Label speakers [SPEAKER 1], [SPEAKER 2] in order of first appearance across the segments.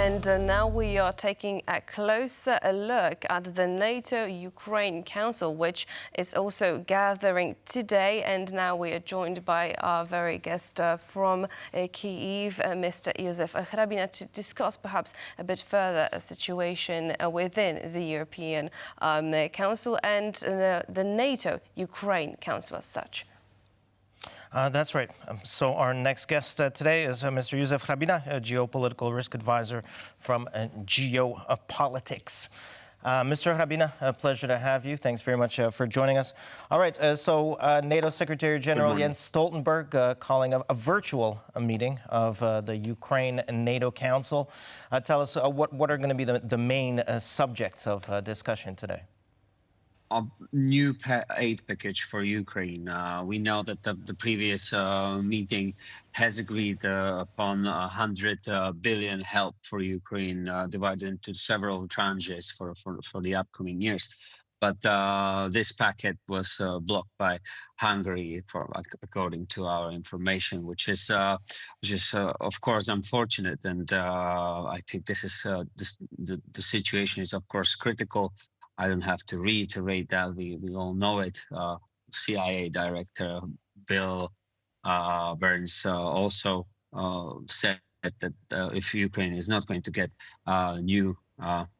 [SPEAKER 1] And now we are taking a closer look at the NATO-Ukraine Council, which is also gathering today. And now we are joined by our very guest from Kyiv, Mr. Jozef Hrabina, to discuss perhaps a bit further a situation within the European Council and the NATO-Ukraine Council as such.
[SPEAKER 2] That's right. So our next guest today is Mr. Jozef Hrabina, a Geopolitical Risk Advisor from GeopoLytics. Mr. Hrabina, a pleasure to have you. Thanks very much for joining us. All right, so NATO Secretary General Jens Stoltenberg calling a virtual meeting of the Ukraine and NATO Council. Tell us what are going to be the main subjects of discussion today?
[SPEAKER 3] A new aid package for Ukraine. We know that the previous meeting has agreed upon 100 billion help for Ukraine, divided into several tranches for the upcoming years. But this packet was blocked by Hungary, according to our information, which is of course unfortunate. And I think this is the situation is of course critical. I don't have to reiterate that. We all know it. CIA Director Bill Burns also said that if Ukraine is not going to get a new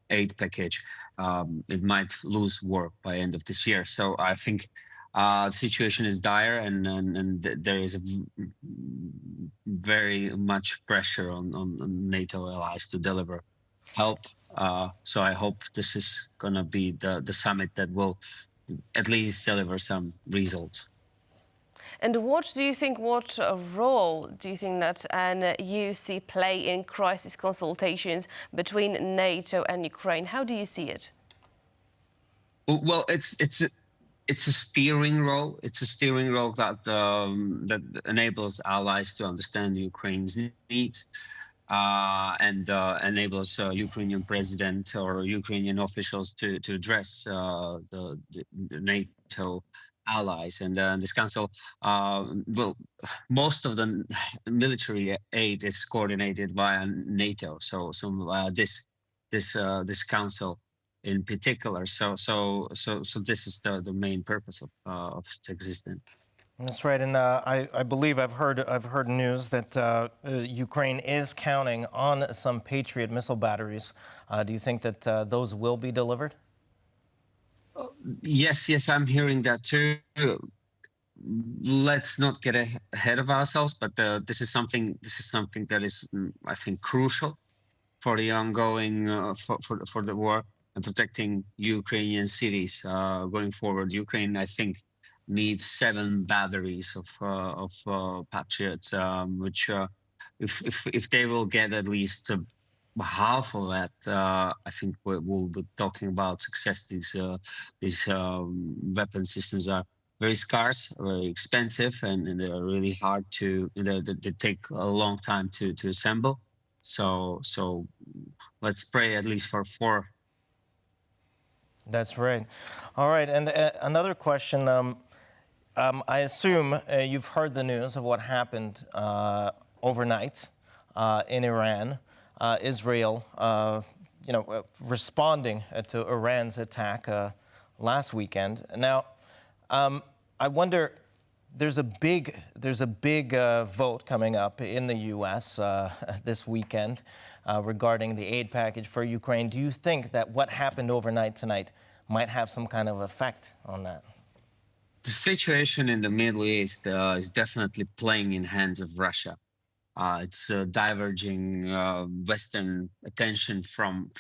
[SPEAKER 3] aid package, it might lose work by end of this year. So I think the situation is dire, and there is very much pressure on NATO allies to deliver help. So I hope this is going to be the summit that will at least deliver some results.
[SPEAKER 1] And what role do you think that an UC play in crisis consultations between NATO and Ukraine? How do you see it?
[SPEAKER 3] Well, it's a steering role. It's a steering role that that enables allies to understand Ukraine's needs. And enables Ukrainian president or Ukrainian officials to address the NATO allies. And this council, well, most of the military aid is coordinated via NATO. So this council in particular. So this is the main purpose of its existence.
[SPEAKER 2] That's right, and I believe I've heard news that Ukraine is counting on some Patriot missile batteries. Do you think that those will be delivered?
[SPEAKER 3] Yes, I'm hearing that too. Let's not get ahead of ourselves, but this is something that is, I think, crucial for the ongoing for the war and protecting Ukrainian cities going forward. Ukraine, I think, needs 7 batteries of Patriots, which if they will get at least half of that, I think we'll be talking about success. These weapon systems are very scarce, very expensive, and they're really hard to. They take a long time to assemble. So let's pray at least for 4.
[SPEAKER 2] That's right. All right, and another question. I assume you've heard the news of what happened overnight in Iran. Israel, responding to Iran's attack last weekend. Now, I wonder, there's a big vote coming up in the U.S. This weekend regarding the aid package for Ukraine. Do you think that what happened overnight tonight might have some kind of effect on that?
[SPEAKER 3] The situation in the Middle East is definitely playing in hands of Russia. It's diverging Western attention from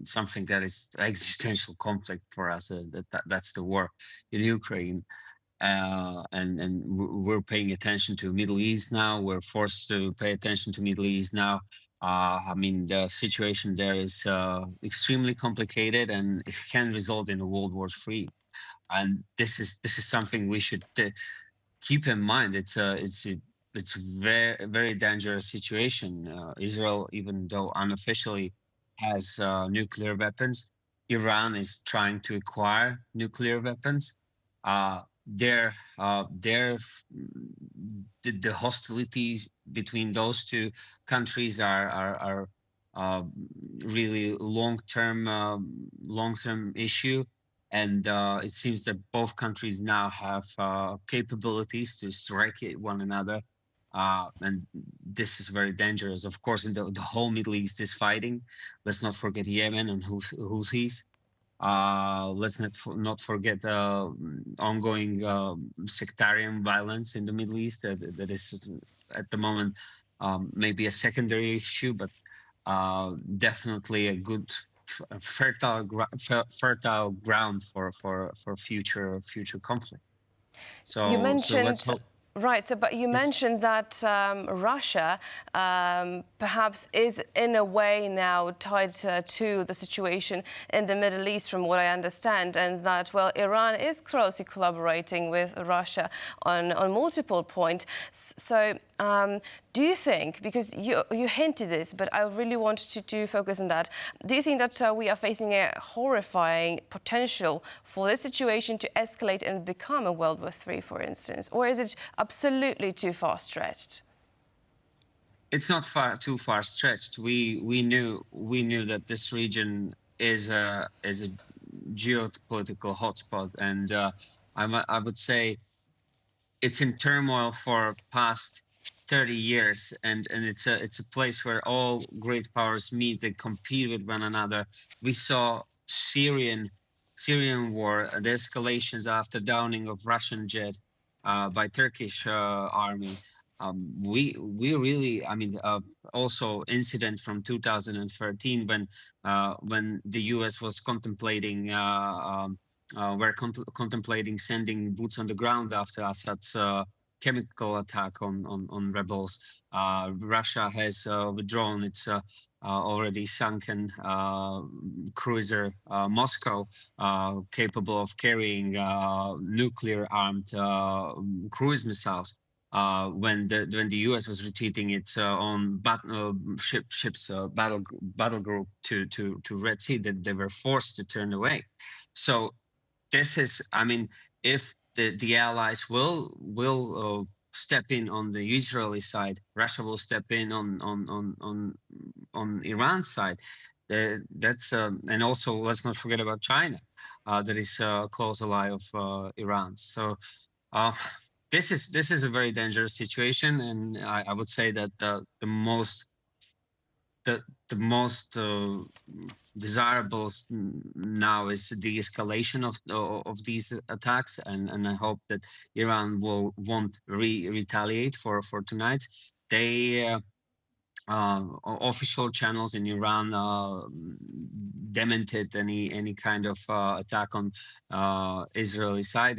[SPEAKER 3] something that is existential conflict for us. That's the war in Ukraine, and we're paying attention to Middle East now. We're forced to pay attention to Middle East now. I mean, the situation there is extremely complicated, and it can result in a World War III. And this is something we should keep in mind. It's very, very dangerous situation. Israel, even though unofficially has nuclear weapons, Iran is trying to acquire nuclear weapons. The hostilities between those two countries are really long-term issue. And it seems that both countries now have capabilities to strike one another. And this is very dangerous. Of course, in the whole Middle East is fighting. Let's not forget Yemen and Houthis. Let's not forget ongoing sectarian violence in the Middle East. That is at the moment maybe a secondary issue, but definitely a good fertile ground for future conflict.
[SPEAKER 1] You
[SPEAKER 3] So let's
[SPEAKER 1] mentioned,
[SPEAKER 3] hope.
[SPEAKER 1] right, so, but you
[SPEAKER 3] Yes.
[SPEAKER 1] mentioned that Russia perhaps is in a way now tied to the situation in the Middle East, from what I understand, and that, well, Iran is closely collaborating with Russia on multiple points. So do you think, because you hinted this, but I really want to focus on that, do you think that we are facing a horrifying potential for this situation to escalate and become a World War III, for instance? Or is it absolutely too far stretched?
[SPEAKER 3] It's not too far stretched. We knew that this region is a geopolitical hotspot, and I would say it's in turmoil for past 30 years, and it's a place where all great powers meet. They compete with one another. We saw Syrian war, the escalations after downing of Russian jet by Turkish army. We really, I mean, also incident from 2013 when the U.S. was contemplating contemplating sending boots on the ground after Assad's chemical attack on rebels. Russia has withdrawn its already sunken cruiser Moscow, capable of carrying nuclear-armed cruise missiles. When the U.S. was retreating its own ships battle group to Red Sea, that they were forced to turn away. So this is, I mean, if the allies will step in on the Israeli side, Russia will step in on Iran's side. That's and also let's not forget about China, that is a close ally of Iran. So this is a very dangerous situation, and I would say that the most desirable now is the de-escalation of these attacks, and I hope that Iran won't retaliate for tonight. They official channels in Iran demented any kind of attack on Israeli side.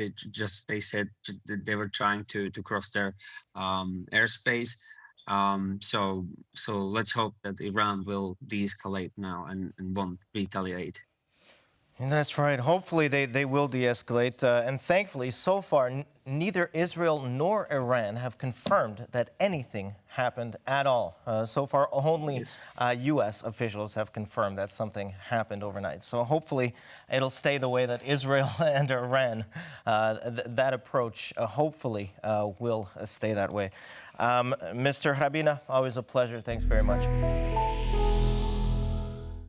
[SPEAKER 3] They said that they were trying to cross their airspace. So let's hope that Iran will de-escalate now and won't retaliate.
[SPEAKER 2] That's right. Hopefully they will de-escalate. And thankfully, so far, neither Israel nor Iran have confirmed that anything happened at all. So far, only U.S. officials have confirmed that something happened overnight. So hopefully it'll stay the way that Israel and Iran, that approach, hopefully will stay that way. Mr. Hrabina, always a pleasure. Thanks very much.